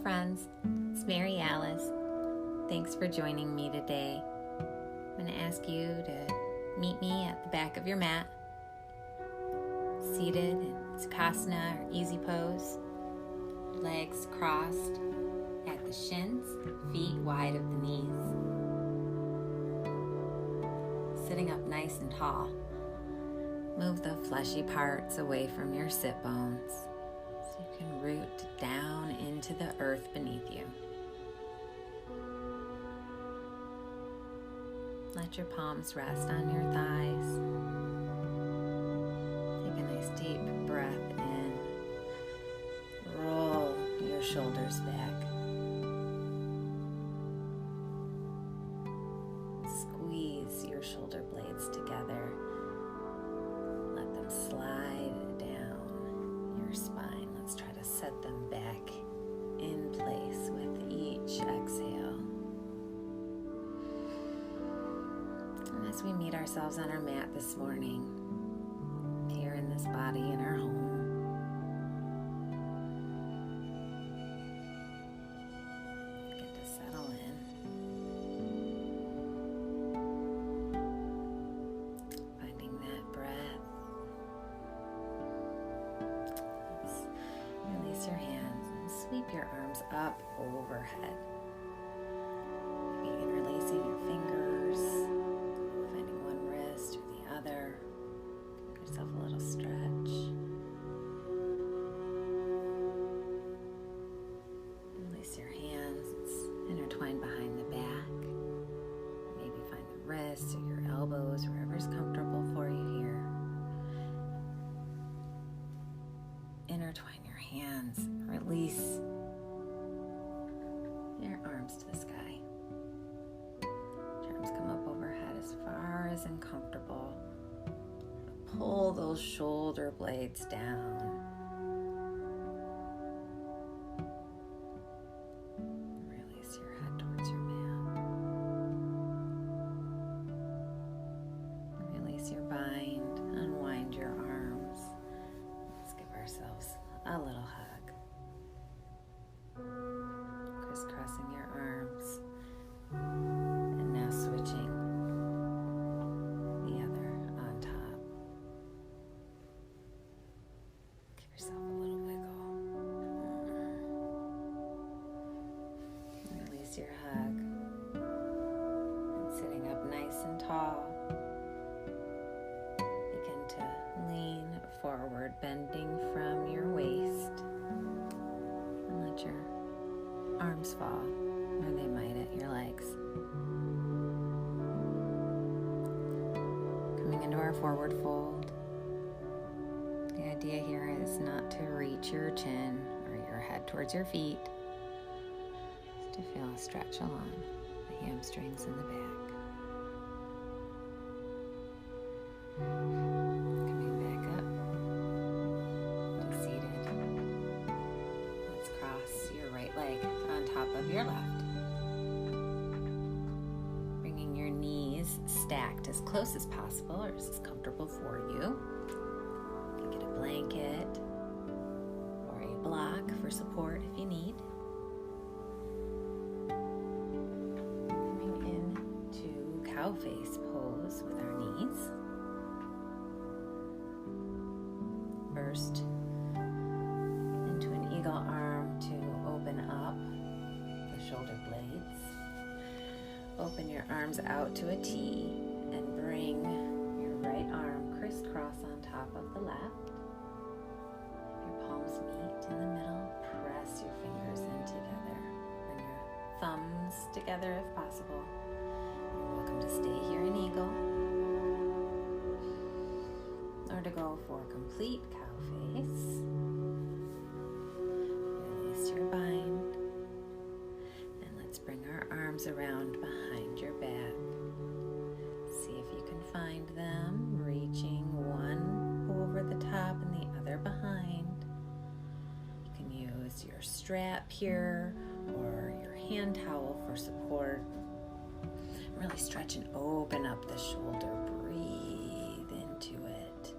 friends, it's Mary Alice. Thanks for joining me today. I'm going to ask you to meet me at the back of your mat, seated in Sukhasana or easy pose, legs crossed at the shins, feet wide of the knees. Sitting up nice and tall, move the fleshy parts away from your sit bones so you can root down into the earth beneath you. Let your palms rest on your thighs. Take a nice deep breath in. Roll your shoulders back. Squeeze your shoulder blades together. Let them slide down your spine. Let's try to set them back in place with each exhale. And as we meet ourselves on our mat this morning, here in this body in our home, get to settle in. Finding that breath. Release your hands and sweep your arms up overhead. Maybe interlacing your fingers, finding one wrist or the other. Give yourself a little stretch. Release your hands, intertwine behind the back. Maybe find the wrists or your elbows, wherever's comfortable for you here. Intertwine your hands, release your arms to the sky. Your arms come up overhead as far as and comfortable. Pull those shoulder blades down. Release your head towards your mat. Release your bind, unwind your arms. Let's give ourselves a little hug. Crisscrossing your arms. And now switching the other on top. Give yourself a little wiggle. Release your hug. And sitting up nice and tall, begin to lean forward, bending from your waist. And let your arms fall where they might at your legs. Coming into our forward fold. The idea here is not to reach your chin or your head towards your feet. Just to feel a stretch along the hamstrings in the back. Coming back up to seated. Let's cross your right leg on top of your left. Bringing your knees stacked as close as possible or as comfortable for you. You can get a blanket or a block for support if you need. Coming into cow face pose with our knees. First, into an eagle arm to open up the shoulder blades. Open your arms out to a T and bring your right arm crisscross on top of the left. Your palms meet in the middle. Press your fingers in together. Bring your thumbs together if possible. You're welcome to stay here in eagle or to go for complete cow face. Release your bind. And let's bring our arms around behind your back. See if you can find them, reaching one over the top and the other behind. You can use your strap here or your hand towel for support. Really stretch and open up the shoulder. Breathe into it.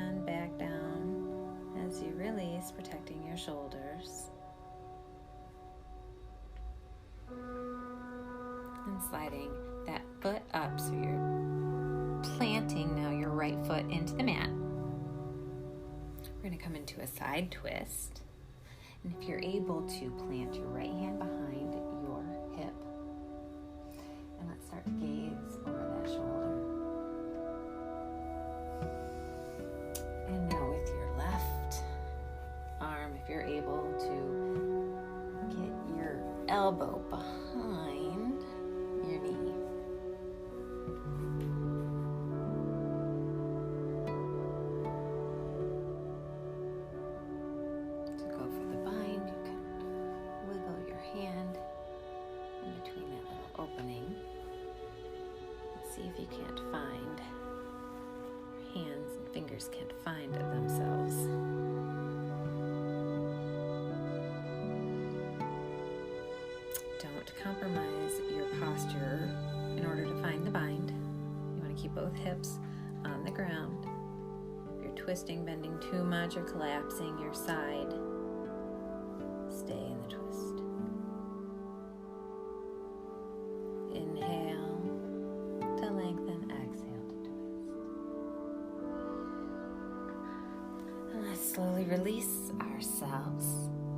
and back down as you release, protecting your shoulders. And sliding that foot up, so you're planting now your right foot into the mat. We're going to come into a side twist. And if you're able to plant your right hand behind your hip, and let's start to gaze over that shoulder. And now with your left arm, if you're able to get your elbow behind your knee. To go for the bind, you can wiggle your hand in between that little opening. And see if you can't find, your hands and fingers can't find themselves. Don't compromise your posture in order to find the bind. You want to keep both hips on the ground. If you're twisting, bending too much, or collapsing your side, stay in the twist. Inhale to lengthen, exhale to twist. And let's slowly release ourselves.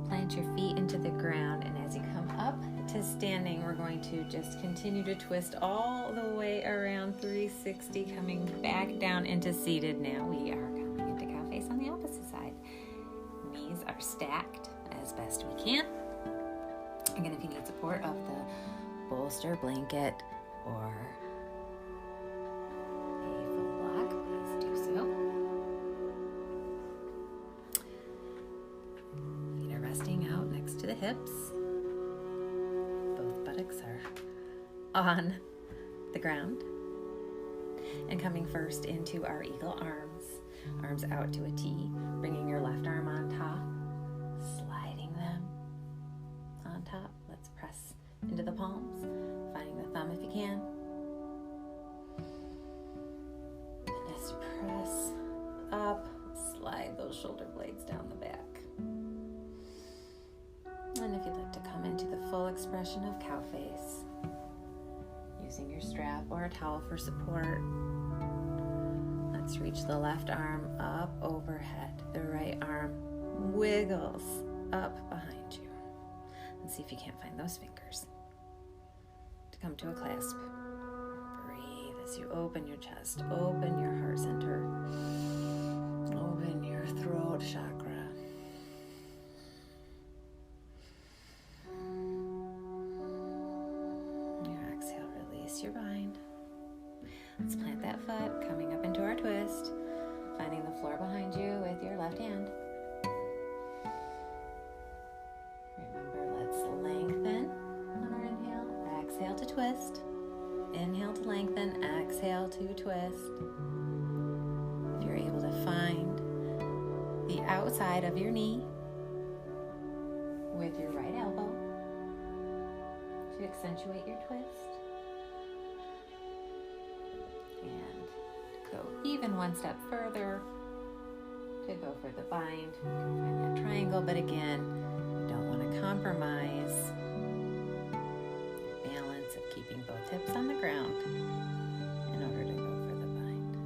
Plant your feet into the ground, and as you come up to standing, we're going to just continue to twist all the way around 360, coming back down into seated. Now we are coming into cow face on the opposite side. Knees are stacked as best we can. Again, if you need support of the bolster, blanket, or a full block, please do so. Feet are resting out next to the hips. Both buttocks are on the ground. And coming first into our eagle arms. Arms out to a T, bringing your left arm on top, sliding them on top. Let's press into the palms, finding the thumb if you can. And as you press up, slide those shoulder blades down the back. And if you'd like to come into the full expression of cow face, using your strap or a towel for support, let's reach the left arm up overhead. The right arm wiggles up behind you. And see if you can't find those fingers. To come to a clasp. Breathe as you open your chest, open your heart center, open your throat chakra. Your exhale, release your bind. Let's plant that foot, coming up into our twist, finding the floor behind you with your left hand. Remember, let's lengthen on our inhale, exhale to twist. Inhale to lengthen, exhale to twist. If you're able to find the outside of your knee with your right elbow to accentuate your twist. And go even one step further to go for the bind. You can find that triangle, but again, you don't want to compromise balance of keeping both hips on the ground in order to go for the bind.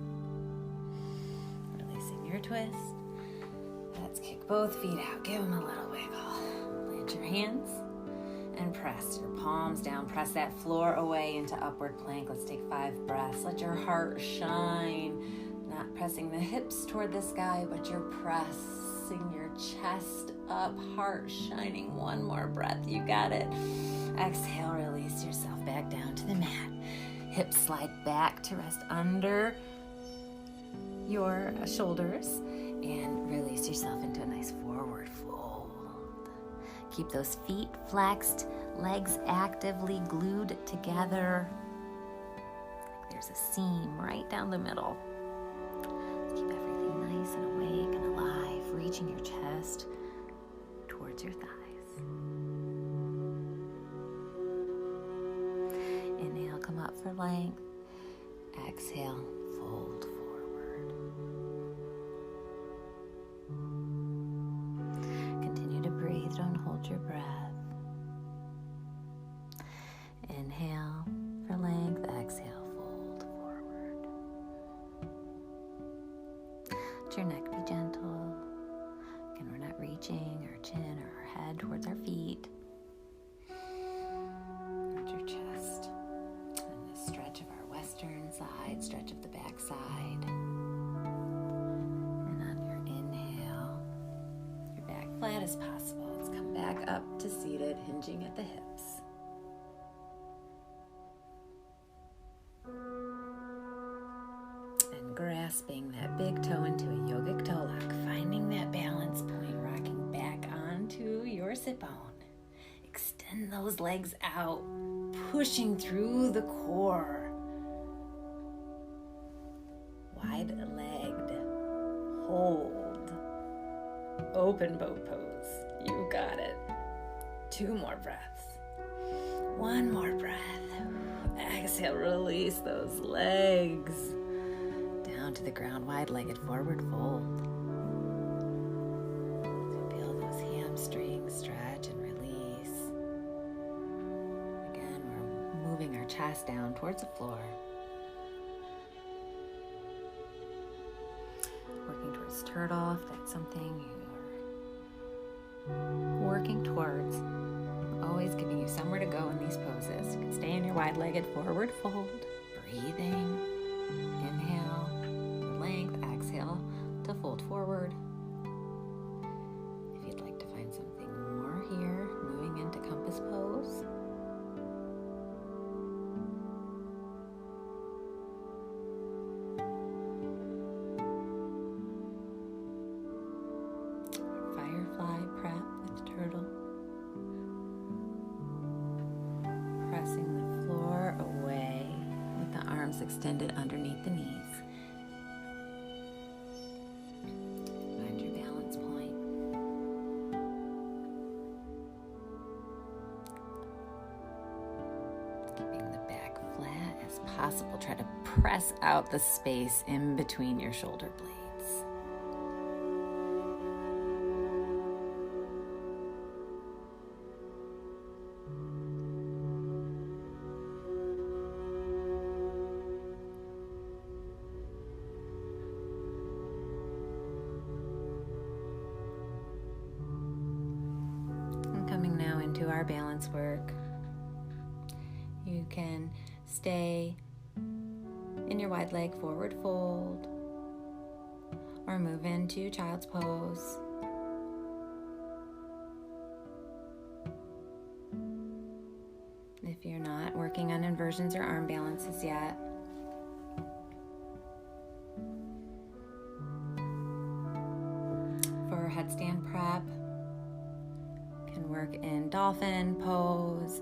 Releasing your twist. Let's kick both feet out. Give them a little wiggle. Plant your hands and press your palms down. Press that floor away into upward plank. Let's take 5 breaths. Let your heart shine. Not pressing the hips toward the sky, but you're pressing your chest up, heart shining. One more breath. You got it. Exhale, release yourself back down to the mat. Hips slide back to rest under your shoulders and release yourself into a nice forward fold. Keep those feet flexed, legs actively glued together. There's a seam right down the middle. Let's keep everything nice and awake and alive, reaching your chest towards your thighs. Inhale, come up for length. Exhale, fold forward. your breath. Inhale for length, exhale, fold forward. Let your neck be gentle. Again, we're not reaching our chin or our head towards our feet. Let your chest and the stretch of our western side, stretch of the back side. And on your inhale, your back flat as possible. Let's come back up to seated, hinging at the hips. Grasping that big toe into a yogic toe lock, finding that balance point, rocking back onto your sit bone. Extend those legs out, pushing through the core. Wide-legged, hold, open boat pose. You got it. 2 more breaths. 1 more breath. Exhale, release those legs. Down to the ground, wide-legged forward fold. Feel those hamstrings stretch and release. Again, we're moving our chest down towards the floor. Working towards turtle, if that's something you're working towards. Always giving you somewhere to go in these poses. You can stay in your wide-legged forward fold. Breathing. Inhale. Length, exhale to fold forward. If you'd like to find something more here, moving into compass pose. Firefly prep with turtle. Pressing the floor away with the arms extended underneath the knees. Possible. Try to press out the space in between your shoulder blades. And coming now into our balance work. You can stay in your wide leg forward fold or move into child's pose. If you're not working on inversions or arm balances yet, for headstand prep, can work in dolphin pose,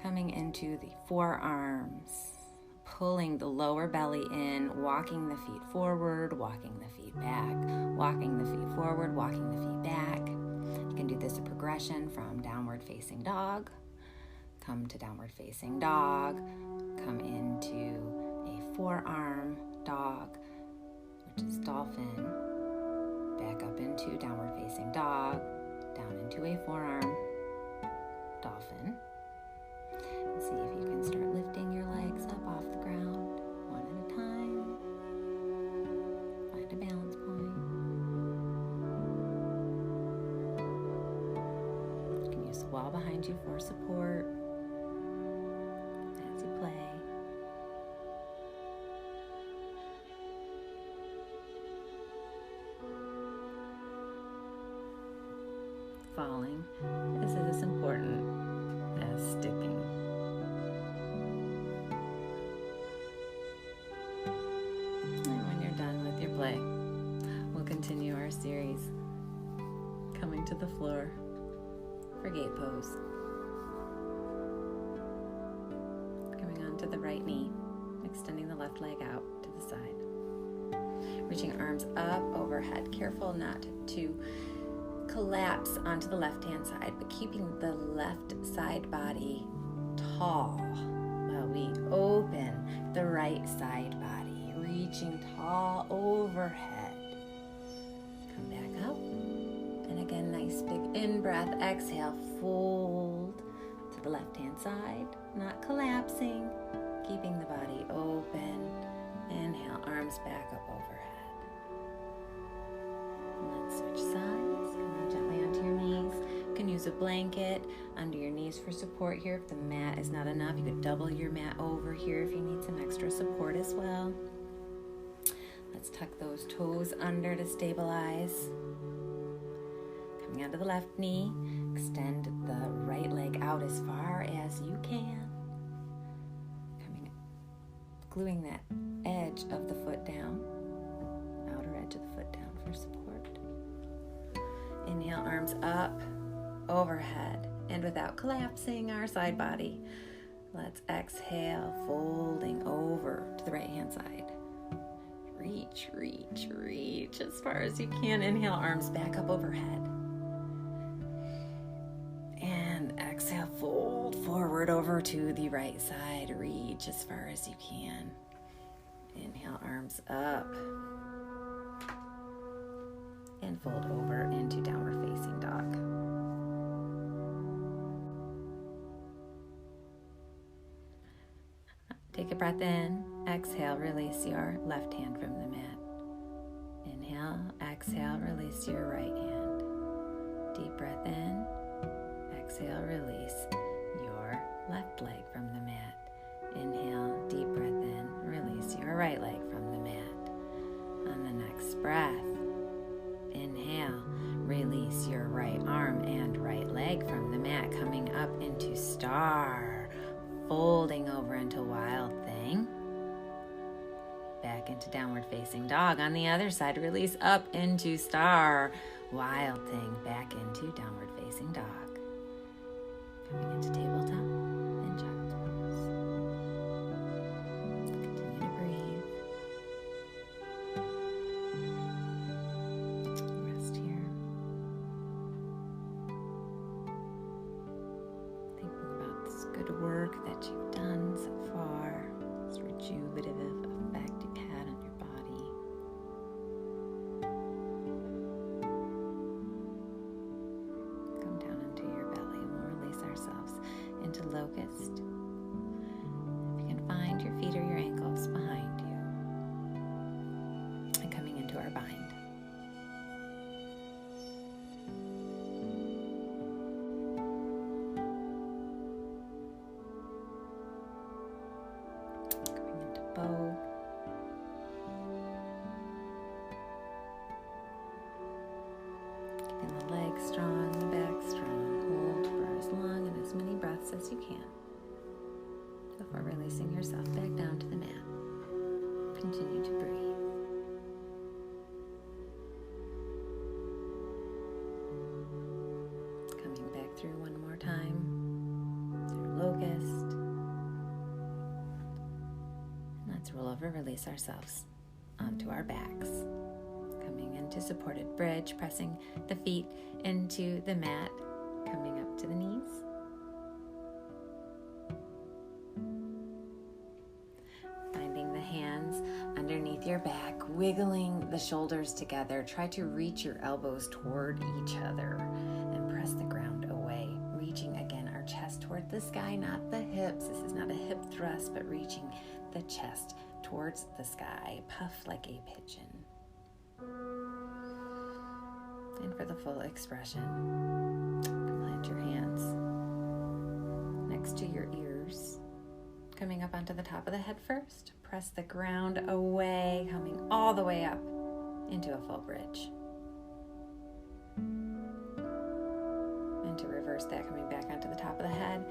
coming into the forearms, pulling the lower belly in, walking the feet forward, walking the feet back, walking the feet forward, walking the feet back. You can do this a progression from downward facing dog, come to downward facing dog, come into a forearm dog, which is dolphin, back up into downward facing dog, down into a forearm dolphin. See if you can start lifting your legs up off the ground, one at a time. Find a balance point. You can use the wall behind you for support as you play. Falling is as important as sticking. Play. We'll continue our series coming to the floor for gate pose. Coming onto the right knee, extending the left leg out to the side. Reaching arms up overhead. Careful not to collapse onto the left-hand side, but keeping the left side body tall while we open the right side body. Reaching tall overhead. Come back up. And again, nice Nice big in-breath. Exhale, fold to the left-hand side, not collapsing, keeping the body open. Inhale, arms back up overhead. Let's switch sides. Come gently onto your knees. You can use a blanket under your knees for support here. If the mat is not enough, you could double your mat over here if you need some extra support as well. Let's tuck those toes under to stabilize. Coming onto the left knee, extend the right leg out as far as you can. Gluing that edge of the foot down, outer edge of the foot down for support. Inhale, arms up, overhead, and without collapsing our side body, let's exhale, folding over to the right hand side. Reach, reach, reach as far as you can. Inhale, arms back up overhead. And exhale, fold forward over to the right side. Reach as far as you can. Inhale, arms up. And fold over into downward facing dog. Take a breath in. Exhale, release your left hand from the mat. Inhale, exhale, release your right hand. Deep breath in. Exhale, release your left leg from the mat. Inhale, deep breath in, release your right leg from the mat. On the next breath, inhale, release your right arm and right leg from the mat, coming up into star, folding over into wild thing. Back into downward facing dog. On the other side, release up into star, wild thing, back into downward facing dog. Coming into tabletop and child's pose. Continue to breathe. Rest here. Thinking about this good work that you've done so far, this rejuvenative effect you've had on your body. Come down into your belly and we'll release ourselves into locust. If you can find your feet or your ankles behind you. And coming into our bind. Coming into bow. Keeping the legs strong, the back strong. Hold for as long and as many breaths as you can before releasing yourself back down to the mat. Continue to breathe. Coming back through one more time through locust. Let's roll over, release ourselves onto our backs. Coming into supported bridge, pressing the feet into the mat, coming up to the knees. Finding the hands underneath your back, wiggling the shoulders together. Try to reach your elbows toward each other and press the ground away. Reaching again our chest toward the sky, not the hips. This is not a hip thrust, but reaching the chest towards the sky. Puff like a pigeon. And for the full expression, plant your hands next to your ears. Coming up onto the top of the head first. Press the ground away, coming all the way up into a full bridge. And to reverse that, coming back onto the top of the head,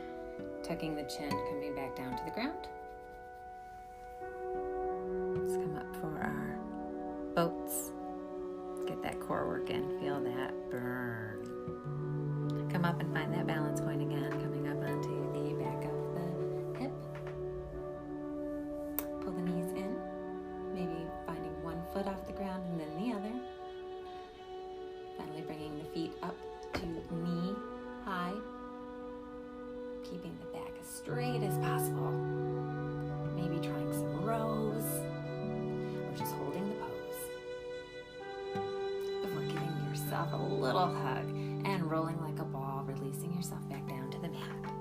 tucking the chin, coming back down to the ground. Let's come up for our boats. Get that core work in, feel that burn. Come up and find that balance point again, coming up onto the back of the hip. Pull the knees in, maybe finding one foot off the ground and then the other. Finally bringing the feet up to knee high, keeping the back as straight as possible. Maybe trying some rows, or just holding the pose. Before giving yourself a little hug unrolling like a ball, releasing yourself back down to the mat.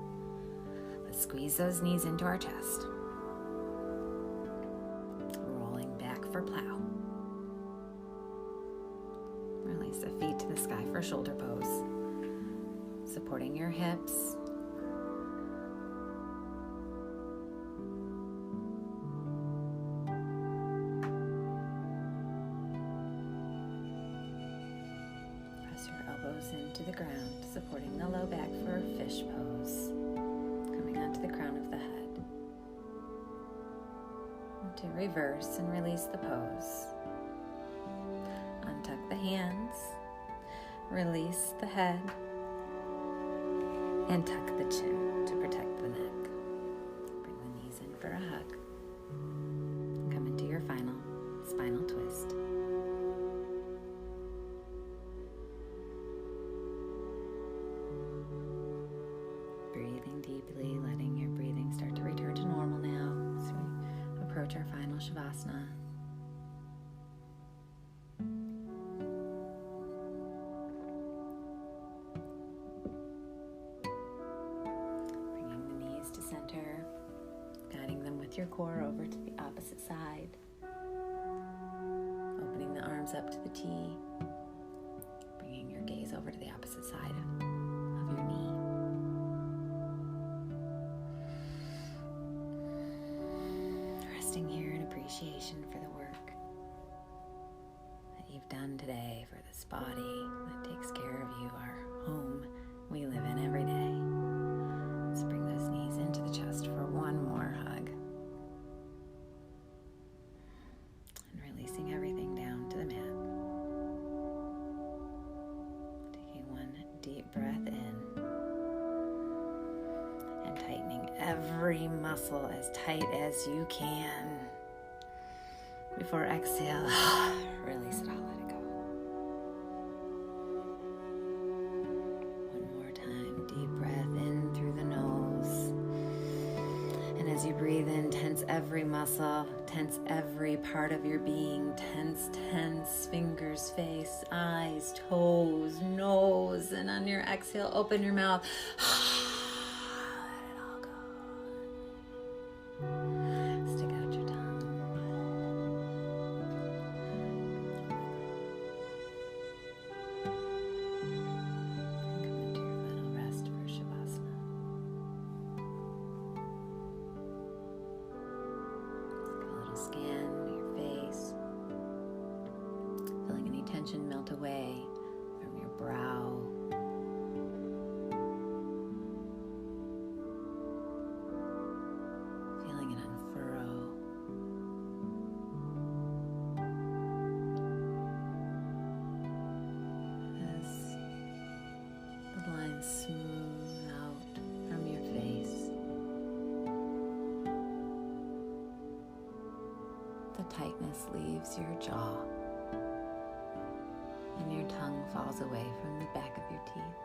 Let's squeeze those knees into our chest. Rolling back for plow. Release the feet to the sky for shoulder pose. Supporting your hips. Press your elbows into the ground, supporting the low back for fish pose. Coming onto the crown of the head. And to reverse and release the pose. Untuck the hands. Release the head. And tuck the chin to protect the neck. Bring the knees in for a hug. And come into your final spinal twist. Breathing deeply, letting your breathing start to return to normal now as we approach our final Shavasana. Center, guiding them with your core over to the opposite side, opening the arms up to the T, bringing your gaze over to the opposite side of your knee. Resting here in appreciation for the work that you've done today for this body that takes care of you, our home we live in every day. Let's bring those knees into the chest for one more hug. And releasing everything down to the mat. Taking one deep breath in. And tightening every muscle as tight as you can. Before exhale, release it all, let it go. One more time, deep breath in through the nose. And as you breathe in, tense every muscle, tense every part of your being, tense, fingers, face, eyes, toes, nose. And on your exhale, open your mouth. Let it all go. Stick out your tongue. Come into your final rest for Shavasana. Take a little scan of your face, feeling any tension melt away from your brow. Feeling it unfurrow. As the lines smooth out from your face, the tightness leaves your jaw, and your tongue falls away from the back of your teeth.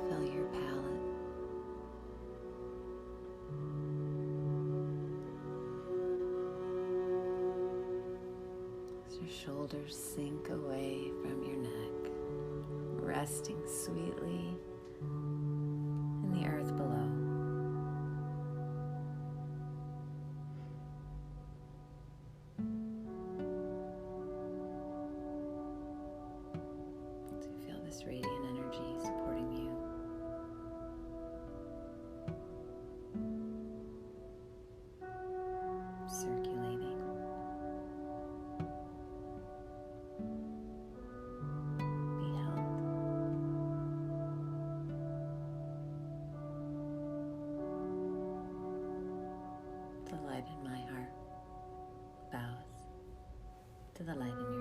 Fill your palate. As your shoulders sink away from your neck, resting sweetly in the earth below. So you feel this radiant energy supporting you. Circulating. Be held. The light in my heart bows to the light in